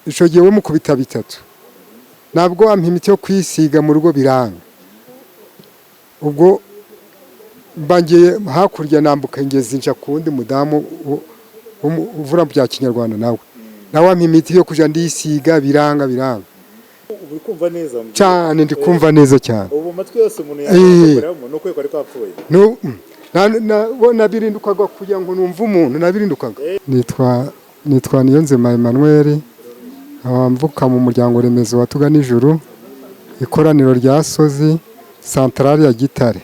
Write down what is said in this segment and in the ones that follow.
ico gihe we mukubita bitatu nabwo ampa imiti yo kwisiga mu rugo biranga. Ubwo mbangiye hakurya nambuka ingezi nja kundi mudamu uvura bya kinyarwanda nawe ampa imiti yo kuja ndisiga biranga. Uri kumva neza cyane, ndi kumva neza cyane. Ubu matwi yose umuntu yakoramo no kweko ari kwapfuye. No nabirindukaga kugira ngo numva umuntu nabirindukaga. Nitwa Niyonzima Emmanuel, mvuka mu muryango remezo wa Tuga Nijuru, ikoraniro rya Sozi, santrale ya Gitare,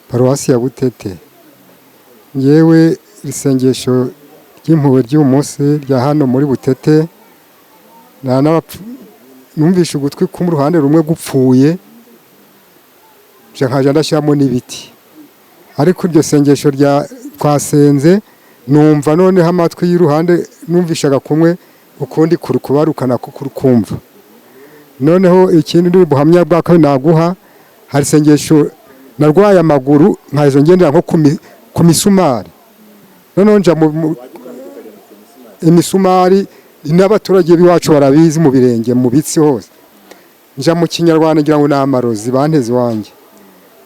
paruwasi ya Butete. Yewe isengesho ry'impuhwe ry'umunsi rya hano muri Butete, numvishe ugutwi ku ruhande rumwe gupfuye, nkaja ndashyiramo n'ibiti. Ariko iryo sengesho rya twasenze numva noneho amatwi y'uruhande numvishaga kumwe ukundi kurukubarukana kurukumva. Noneho ikindi ndi buhamya bwa kabiri naguha, hari sengesho narwaye amaguru nkaje ngendera nko ku misumari. Noneho nja mu imisumari n'abaturage biwacu barabizi mu birenge mu bitsi hose. Nja mu kinyarwanda ngira ngo n'amarozi banteze wanjye.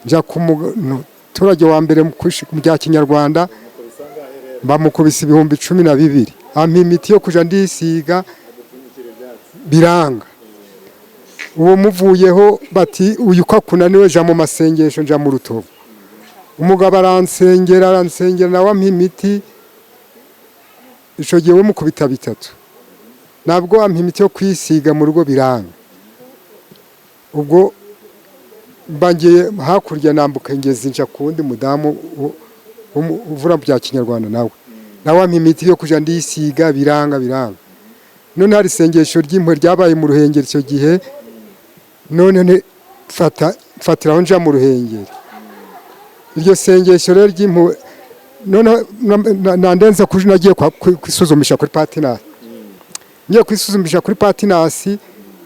Nja ku muturage wa mbere mu bya kinyarwanda bamukubise 12,000. Ampa imiti yo kuja ndisiga biranga. Uwo muvuyeho bati uyu kwakunaniwe ja mu masengesho nja mu Rutovu. Umugabo aransengera nawe ampa imiti. Ico gihe we mukubita bitatu nabwo ampa imiti yo kwisiga mu rugo biranga. Ubwo mbangiye hakurya nambuka ingezi nja kundi mudamu uvura bya kinyarwanda nawe ampa imiti yo kuja ndisiga biranga. None hari sengesho ry'impuhwe ryabaye mu Ruhengeri icyo gihe, none fatiraho nja mu Ruhengeri. Iryo sengesho rero ry'impuhwe none nandenza kuje nagiye kwisuzumisha kuri Patinasi. Ngiye kwisuzumisha kuri Patinasi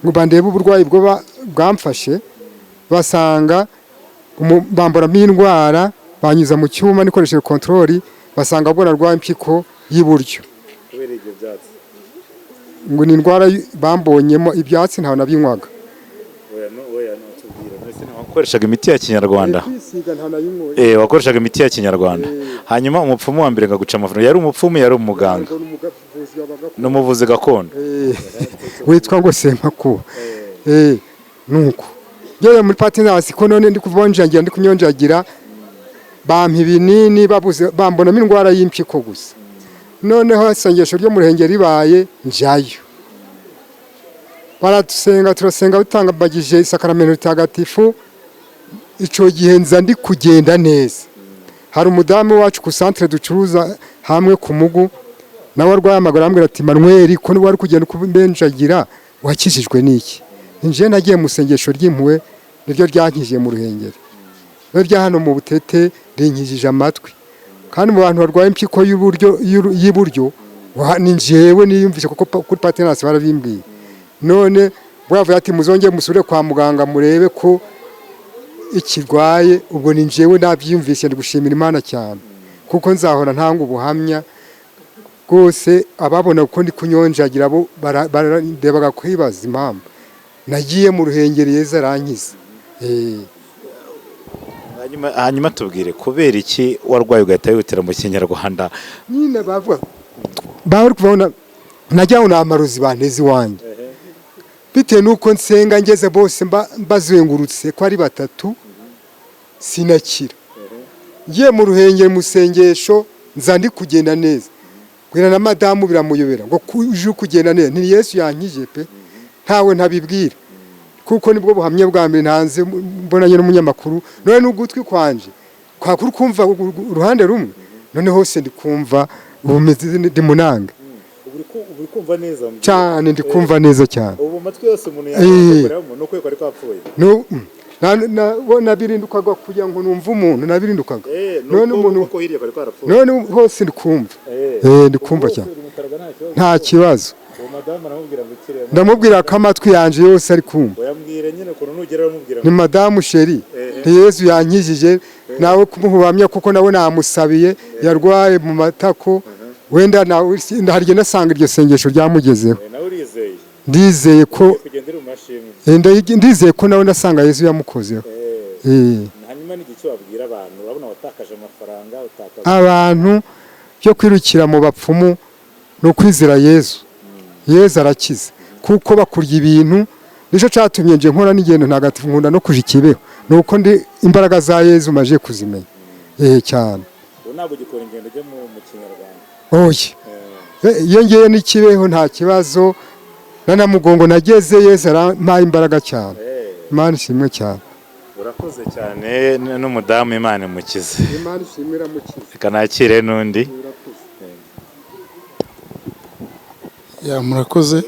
ngo bandebe uburwayi bwo bwamfashe, basanga bamboramo indwara, banyuza mu cyuma nikoresheje control, basanga bwo narwaye impyiko y'iburyo. Kubera ibyo byatsi ngo ni indwara bambonyemo ibyatsi ntaho nabinywaga. Oya tubwira mwese wakoreshaga imiti ya kinyarwanda. Kwisiga nta nayimwe. Wakoreshaga imiti ya kinyarwanda. Hanyuma umupfumu wa mbere ngaguca amavuno yari umupfumu yari umuganga. N'umuvuzi gakondo. Witwa ngo Semaku. Nuko ngiye muri Patinasi ko none ndi kuvonjangira ndi kunyonjagira, bampa ibinini bambonamo indwara y'impyiko gusa. Noneho isengesho ryo mu Ruhengeri ribaye njayo, turasenga bitangabagije isakaramento ritagatifu. Ico gihe nza ndi kugenda neza. Hari umudamu wacu ku centre ducuruza hamwe ku Mugu, nawe arwaye amagara ambwira ati Manuel ko wari kugenda kubenjagira wakishijwe n'iki? Nje nagiye mu sengesho ry'impuhwe niryo ryankije mu Ruhengeri. Ryo hano mu Butete rinkijije amatwi. Kandi mu bantu barwaye impyiko y'iburyo ni njewe niyumvishe kuko kuri Patinasi barabimbwiye. None bavuye ati muzongeye musubire kwa muganga murebe ko ikirwaye. Ubwo ni njewe nabyiyumvishe, ndi gushimira Imana cyane kuko nzahora ntanga ubuhamya rwose. Ababona uko ndi kunyonjagira abo barandebaga kwibaza impamvu nagiye mu Ruhengeri Yezu arankiza. Hanyuma tubwire kubera iki warwaye ugahita wihutira mu kinyarwanda? Nyine bari kubona najyaho n'amarozi banteze iwanjye, bitewe nuko nsenga ngeze bose mbazengurutse ko ari batatu sinakira. Ngiye mu Ruhengeri mu sengesho nza ndi kugenda neza, kwira na madamu biramuyobera ngo uje kugenda neza ni Yesu yankije pe, ntawe ntabibwira kuko nibwo buhamya bwa mbere ntanze mbonanye n'umunyamakuru. None n'ugutwi kwanje kwakuru kumva uruhande rumwe, none hose ndi kumva ubumeze ndi munanga. Uri kumva neza cyane, ndi kumva neza cyane. Ubu matwi yose umuntu yakoramo no kweko ari kwapfuye. Nabirindukaga kugira ngo numva umuntu nabirindukaga. None umuntu uko hirya kwari kwarapfuye. None hose ndi kumva. Ndi kumva cyane. Nta kibazo. Ndamubwira ko amatwi yanje yose ari kumva. Oyambwire nyine ko nugera aramubwira ni madamu Sheri, Yesu yankijije nawe kumuhubamya kuko nawe namusabiye yarwaye mu matako. Wenda nawe harije nasanga iryo sengesho ryamugezeho. Nawe urizeye. ndizeye ko kugendera mu mashimwe ndizeye ko nawe nasanga Yesu yamukozeho. hanyuma n'igice wabwira abantu urabona watakaje amafaranga abantu byo kwirukira mu bapfumu no kwizera Yesu. Yesu arakiza kuko bakurya ibintu nico cyatumye nje nkora n'ingendo ntagatifu nkunda no kuja Kibeho nuko ndi imbaraga za Yesu maje kuzimenya cyane. Ntabwo gikora ingendo je mu Kinyarwanda. Iyo ngiye ni Kibeho nta kibazo na mugongo nageze Yesu arampaye imbaraga cyane. Imana ishimwe cyane. Urakoze cyane n'umudamu Imana imukize. Imana ishimira mukize. Kanakire n'undi. Ya murakoze.